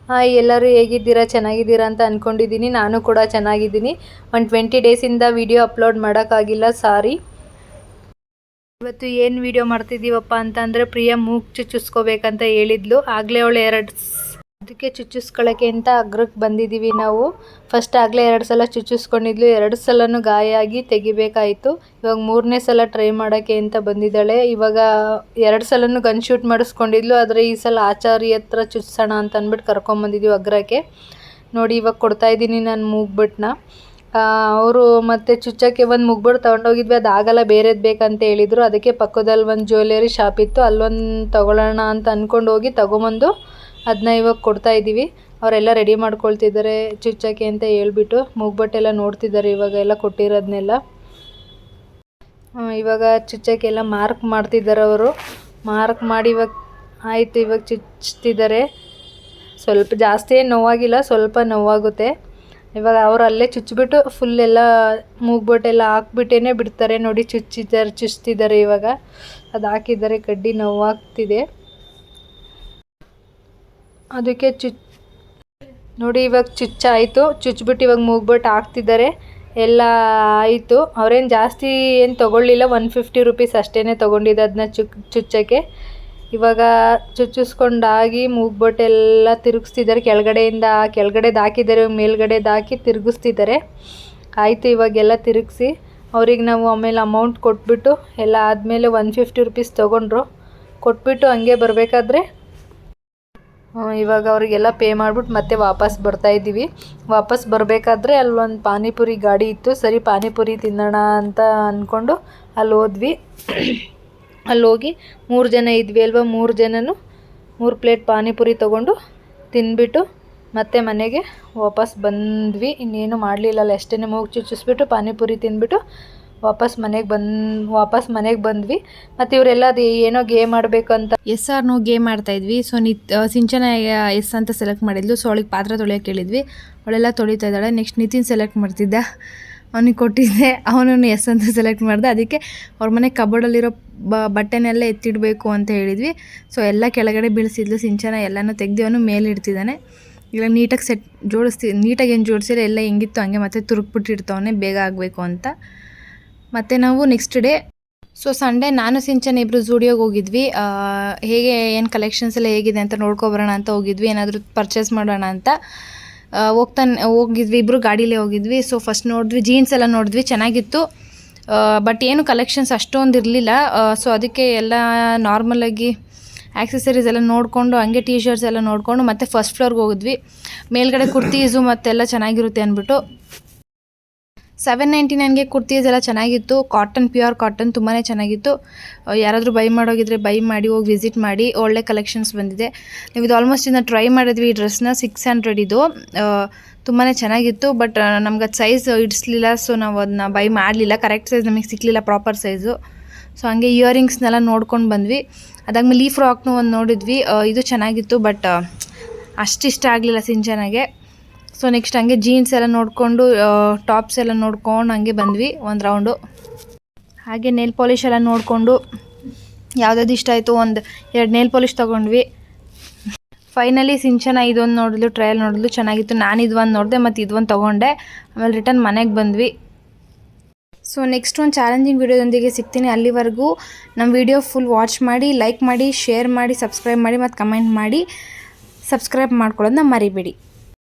Hi, ಎಲ್ಲರೂ ಹೇಗಿದ್ದೀರಾ? ಚೆನ್ನಾಗಿದ್ದೀರಾ ಅಂತ ಅಂದ್ಕೊಂಡಿದ್ದೀನಿ. ನಾನು ಕೂಡ ಚೆನ್ನಾಗಿದ್ದೀನಿ. ಒಂದು 20 ಡೇಸಿಂದ ವಿಡಿಯೋ ಅಪ್ಲೋಡ್ ಮಾಡೋಕ್ಕಾಗಿಲ್ಲ, ಸಾರಿ. ಇವತ್ತು ಏನು ವಿಡಿಯೋ ಮಾಡ್ತಿದ್ದೀವಪ್ಪ ಅಂತಂದರೆ, ಪ್ರಿಯಾ ಮೂಗು ಚುಚ್ಚಿಸ್ಕೋಬೇಕಂತ ಹೇಳಿದ್ಲು. ಆಗಲೇ ಅವಳು ಅದಕ್ಕೆ ಚುಚ್ಚಿಸ್ಕೊಳ್ಳೋಕ್ಕೆ ಅಂತ ಅಗ್ರಕ್ಕೆ ಬಂದಿದ್ದೀವಿ ನಾವು. ಫಸ್ಟ್ ಆಗಲೇ 2 ಸಲ ಚುಚ್ಚಿಸ್ಕೊಂಡಿದ್ಲು. 2 ಸಲನೂ ಗಾಯ ಆಗಿ ತೆಗಿಬೇಕಾಯಿತು. ಇವಾಗ 3ನೇ ಸಲ ಟ್ರೈ ಮಾಡೋಕ್ಕೆ ಅಂತ ಬಂದಿದ್ದಾಳೆ. ಇವಾಗ 2 ಸಲನೂ ಗನ್ ಶೂಟ್ ಮಾಡಿಸ್ಕೊಂಡಿದ್ಲು. ಆದರೆ ಈ ಸಲ ಆಚಾರಿ ಹತ್ರ ಚುಚ್ಸೋಣ ಅಂತ ಅಂದ್ಬಿಟ್ಟು ಕರ್ಕೊಂಬಂದಿದ್ದೀವಿ ಅಗ್ರಕ್ಕೆ. ನೋಡಿ, ಇವಾಗ ಕೊಡ್ತಾಯಿದ್ದೀನಿ ನಾನು ಮೂಗ್ಬಟ್ಟನ್ನ. ಅವರು ಮತ್ತೆ ಚುಚ್ಚೋಕ್ಕೆ ಒಂದು ಮುಗ್ಬಟ್ಟು ತೊಗೊಂಡೋಗಿದ್ವಿ, ಅದು ಆಗಲ್ಲ, ಬೇರೆದು ಬೇಕಂತ ಹೇಳಿದರು. ಅದಕ್ಕೆ ಪಕ್ಕದಲ್ಲಿ ಒಂದು ಜ್ಯುವೆಲರಿ ಶಾಪ್ ಇತ್ತು, ಅಲ್ಲೊಂದು ತೊಗೊಳ್ಳೋಣ ಅಂತ ಅಂದ್ಕೊಂಡು ಹೋಗಿ ತೊಗೊಂಬಂದು ಅದನ್ನ ಇವಾಗ ಕೊಡ್ತಾಯಿದ್ದೀವಿ. ಅವರೆಲ್ಲ ರೆಡಿ ಮಾಡ್ಕೊಳ್ತಿದ್ದಾರೆ ಚುಚ್ಚೋಕ್ಕೆ ಅಂತ ಹೇಳ್ಬಿಟ್ಟು. ಮೂಗ್ಬಟ್ಟೆಲ್ಲ ನೋಡ್ತಿದ್ದಾರೆ ಇವಾಗ ಎಲ್ಲ ಕೊಟ್ಟಿರೋದನ್ನೆಲ್ಲ. ಇವಾಗ ಚುಚ್ಚೋಕ್ಕೆಲ್ಲ ಮಾರ್ಕ್ ಮಾಡ್ತಿದ್ದಾರೆ ಅವರು. ಮಾರ್ಕ್ ಮಾಡಿ ಇವಾಗ ಆಯಿತು, ಇವಾಗ ಚುಚ್ತಿದ್ದಾರೆ. ಸ್ವಲ್ಪ ಜಾಸ್ತಿ ನೋವಾಗಿಲ್ಲ, ಸ್ವಲ್ಪ ನೋವಾಗುತ್ತೆ. ಇವಾಗ ಅವರು ಅಲ್ಲೇ ಚುಚ್ಚಿಬಿಟ್ಟು ಫುಲ್ ಎಲ್ಲ ಮೂಗ್ಬಟ್ಟೆಲ್ಲ ಹಾಕ್ಬಿಟ್ಟೇ ಬಿಡ್ತಾರೆ. ನೋಡಿ, ಚುಚ್ತಿದ್ದಾರೆ ಇವಾಗ. ಅದು ಹಾಕಿದ್ದಾರೆ, ಕಡ್ಡಿ ನೋವಾಗ್ತಿದೆ. ಅದಕ್ಕೆ ನೋಡಿ, ಇವಾಗ ಚುಚ್ಚಾಯಿತು. ಚುಚ್ಚಿಬಿಟ್ಟು ಇವಾಗ ಮೂಗ್ಬಟ್ಟು ಹಾಕ್ತಿದ್ದಾರೆ. ಎಲ್ಲ ಆಯಿತು. ಅವರೇನು ಜಾಸ್ತಿ ಏನು ತೊಗೊಳ್ಳಿಲ್ಲ, 150 ರೂಪೀಸ್ ಅಷ್ಟೇ ತೊಗೊಂಡಿದ್ದು ಅದನ್ನ ಚುಚ್ಚೋಕ್ಕೆ. ಇವಾಗ ಚುಚ್ಚಿಸ್ಕೊಂಡಾಗಿ ಮೂಗ್ಬಟ್ಟೆಲ್ಲ ತಿರುಗಿಸ್ತಿದ್ದಾರೆ. ಕೆಳಗಡೆದು ಹಾಕಿದ್ದಾರೆ, ಮೇಲ್ಗಡೆದು ಹಾಕಿ ತಿರುಗಿಸ್ತಿದ್ದಾರೆ. ಆಯಿತು, ಇವಾಗೆಲ್ಲ ತಿರುಗಿಸಿ ಅವ್ರಿಗೆ ನಾವು ಆಮೇಲೆ ಅಮೌಂಟ್ ಕೊಟ್ಬಿಟ್ಟು ಎಲ್ಲ ಆದಮೇಲೆ 150 ರೂಪೀಸ್ ತೊಗೊಂಡ್ರು. ಕೊಟ್ಬಿಟ್ಟು ಹಂಗೆ ಬರಬೇಕಾದ್ರೆ ಇವಾಗ ಅವರಿಗೆಲ್ಲ ಪೇ ಮಾಡಿಬಿಟ್ಟು ಮತ್ತೆ ವಾಪಸ್ ಬರ್ತಾಯಿದ್ದೀವಿ. ವಾಪಸ್ ಬರಬೇಕಾದ್ರೆ ಅಲ್ಲೊಂದು ಪಾನಿಪುರಿ ಗಾಡಿ ಇತ್ತು. ಸರಿ, ಪಾನಿಪುರಿ ತಿನ್ನೋಣ ಅಂತ ಅಂದ್ಕೊಂಡು ಅಲ್ಲಿ ಹೋದ್ವಿ. ಅಲ್ಲಿ ಹೋಗಿ 3 ಜನ ಇದ್ವಿ ಅಲ್ವಾ, 3 ಜನನೂ 3 ಪ್ಲೇಟ್ ಪಾನಿಪುರಿ ತೊಗೊಂಡು ತಿಂದ್ಬಿಟ್ಟು ಮತ್ತೆ ಮನೆಗೆ ವಾಪಸ್ ಬಂದ್ವಿ. ಇನ್ನೇನು ಮಾಡಲಿಲ್ಲ, ಅಷ್ಟೇ ಮೂಗು ಚುಚ್ಚಿಸ್ಬಿಟ್ಟು ಪಾನಿಪುರಿ ತಿಂದ್ಬಿಟ್ಟು ವಾಪಸ್ ಮನೆಗೆ ಬಂದ್ವಿ. ಮತ್ತು ಇವರೆಲ್ಲ ಅದು ಏನೋ ಗೇಮ್ ಆಡಬೇಕಂತ ಎಸ್ ಆರ್ ನೋ ಗೇಮ್ ಆಡ್ತಾಯಿದ್ವಿ. ಸೊ ಸಿಂಚನ ಎಸ್ ಅಂತ ಸೆಲೆಕ್ಟ್ ಮಾಡಿದ್ಲು. ಸೊ ಅವಳಿಗೆ ಪಾತ್ರೆ ತೊಳೆಯೋಕೆ ಹೇಳಿದ್ವಿ, ಅವಳೆಲ್ಲ ತೊಳಿತಾ ಇದ್ದಾಳೆ. ನೆಕ್ಸ್ಟ್ ನಿತಿನ್ ಸೆಲೆಕ್ಟ್ ಮಾಡ್ತಿದ್ದ, ಅವನಿಗೆ ಕೊಟ್ಟಿದ್ದೆ, ಅವನನ್ನು ಎಸ್ ಅಂತ ಸೆಲೆಕ್ಟ್ ಮಾಡಿದೆ. ಅದಕ್ಕೆ ಅವ್ರ ಮನೆ ಕಬೋರ್ಡಲ್ಲಿರೋ ಬಟ್ಟೆನೆಲ್ಲ ಎತ್ತಿಡಬೇಕು ಅಂತ ಹೇಳಿದ್ವಿ. ಸೊ ಎಲ್ಲ ಕೆಳಗಡೆ ಬೀಳಿಸಿದ್ಲು ಸಿಂಚನ. ಎಲ್ಲನೂ ತೆಗ್ದು ಅವನು ಮೇಲೆ ಇಡ್ತಿದ್ದಾನೆ. ಇಲ್ಲ ನೀಟಾಗಿ ನೀಟಾಗಿ ಏನು ಜೋಡಿಸಿಲ್ಲ, ಎಲ್ಲ ಹೆಂಗಿತ್ತು ಹಂಗೆ ಮತ್ತೆ ತುರುಕ್ಬಿಟ್ಟಿರ್ತಾವನೆ ಬೇಗ ಆಗಬೇಕು ಅಂತ. ಮತ್ತು ನಾವು ನೆಕ್ಸ್ಟ್ ಡೇ ಸಂಡೇ ನಾನು ಸಿಂಚನ ಇಬ್ಬರು ಝೂಡಿಯೋಗೆ ಹೋಗಿದ್ವಿ. ಹೇಗೆ ಏನು ಕಲೆಕ್ಷನ್ಸ್ ಎಲ್ಲ ಹೇಗಿದೆ ಅಂತ ನೋಡ್ಕೊಬರೋಣ ಅಂತ ಹೋಗಿದ್ವಿ, ಏನಾದರೂ ಪರ್ಚೇಸ್ ಮಾಡೋಣ ಅಂತ ಹೋಗಿದ್ವಿ. ಇಬ್ಬರು ಗಾಡೀಲೇ ಹೋಗಿದ್ವಿ. ಸೊ ಫಸ್ಟ್ ನೋಡಿದ್ವಿ, ಜೀನ್ಸ್ ಎಲ್ಲ ನೋಡಿದ್ವಿ, ಚೆನ್ನಾಗಿತ್ತು. ಬಟ್ ಏನು ಕಲೆಕ್ಷನ್ಸ್ ಅಷ್ಟೊಂದು ಇರಲಿಲ್ಲ. ಸೊ ಅದಕ್ಕೆ ಎಲ್ಲ ನಾರ್ಮಲಾಗಿ ಆ್ಯಕ್ಸೆಸರೀಸ್ ಎಲ್ಲ ನೋಡಿಕೊಂಡು ಹಂಗೆ ಟೀ ಶರ್ಟ್ಸ್ ಎಲ್ಲ ನೋಡಿಕೊಂಡು ಮತ್ತೆ ಫಸ್ಟ್ ಫ್ಲೋರ್ಗೆ ಹೋಗಿದ್ವಿ. ಮೇಲ್ಗಡೆ ಕುರ್ತೀಸು ಮತ್ತೆಲ್ಲ ಚೆನ್ನಾಗಿರುತ್ತೆ ಅಂದ್ಬಿಟ್ಟು 799ಗೆ ಕುರ್ತೀಸ್ ಎಲ್ಲ ಚೆನ್ನಾಗಿತ್ತು. ಪ್ಯೂರ್ ಕಾಟನ್ ತುಂಬಾ ಚೆನ್ನಾಗಿತ್ತು. ಯಾರಾದರೂ ಬೈ ಮಾಡೋಗಿದ್ರೆ ಬೈ ಮಾಡಿ ಹೋಗಿ ವಿಸಿಟ್ ಮಾಡಿ, ಒಳ್ಳೆ ಕಲೆಕ್ಷನ್ಸ್ ಬಂದಿದೆ. ನೀವು ಇದು ಆಲ್ಮೋಸ್ಟ್ ಇದನ್ನ ಟ್ರೈ ಮಾಡಿದ್ವಿ. ಈ ಡ್ರೆಸ್ನ 600 ಇದು ತುಂಬಾ ಚೆನ್ನಾಗಿತ್ತು. ಬಟ್ ನಮ್ಗೆ ಅದು ಸೈಜ್ ಇಡಿಸ್ಲಿಲ್ಲ. ಸೊ ನಾವು ಅದನ್ನ ಬೈ ಮಾಡಲಿಲ್ಲ, ಕರೆಕ್ಟ್ ಸೈಜ್ ನಮಗೆ ಸಿಕ್ಕಲಿಲ್ಲ, ಪ್ರಾಪರ್ ಸೈಜು. ಸೊ ಹಂಗೆ ಇಯರಿಂಗ್ಸ್ನೆಲ್ಲ ನೋಡ್ಕೊಂಡು ಬಂದ್ವಿ. ಅದಾದ್ಮೇಲೆ ಈ ಫ್ರಾಕ್ನು ಒಂದು ನೋಡಿದ್ವಿ, ಇದು ಚೆನ್ನಾಗಿತ್ತು. ಬಟ್ ಅಷ್ಟಿಷ್ಟ ಆಗಲಿಲ್ಲ ಸಿಂಚನಾಗೆ. ಸೊ ನೆಕ್ಸ್ಟ್ ಹಂಗೆ ಜೀನ್ಸ್ ಎಲ್ಲ ನೋಡಿಕೊಂಡು ಟಾಪ್ಸ್ ಎಲ್ಲ ನೋಡ್ಕೊಂಡು ಹಂಗೆ ಬಂದ್ವಿ ಒಂದು ರೌಂಡು. ಹಾಗೆ ನೇಲ್ ಪಾಲಿಷ್ ಎಲ್ಲ ನೋಡಿಕೊಂಡು ಯಾವುದಾದ್ರು ಇಷ್ಟ ಆಯಿತು, 1-2 ನೇಲ್ ಪಾಲಿಷ್ ತೊಗೊಂಡ್ವಿ. ಫೈನಲಿ ಸಿಂಚನ ಇದೊಂದು ನೋಡಿದ್ಲು, ಟ್ರಯಲ್ ನೋಡಿದ್ಲು, ಚೆನ್ನಾಗಿತ್ತು. ನಾನು ಇದೊಂದು ನೋಡಿದೆ ಮತ್ತು ಇದೊಂದು ತೊಗೊಂಡೆ. ಆಮೇಲೆ ರಿಟರ್ನ್ ಮನೆಗೆ ಬಂದ್ವಿ. ಸೊ ನೆಕ್ಸ್ಟ್ ಒಂದು ಚಾಲೆಂಜಿಂಗ್ ವಿಡಿಯೋದೊಂದಿಗೆ ಸಿಗ್ತೀನಿ. ಅಲ್ಲಿವರೆಗೂ ನಮ್ಮ ವಿಡಿಯೋ ಫುಲ್ ವಾಚ್ ಮಾಡಿ, ಲೈಕ್ ಮಾಡಿ, ಶೇರ್ ಮಾಡಿ, ಸಬ್ಸ್ಕ್ರೈಬ್ ಮಾಡಿ ಮತ್ತು ಕಮೆಂಟ್ ಮಾಡಿ. ಸಬ್ಸ್ಕ್ರೈಬ್ ಮಾಡ್ಕೊಳ್ಳೋದನ್ನ ಮರಿಬೇಡಿ.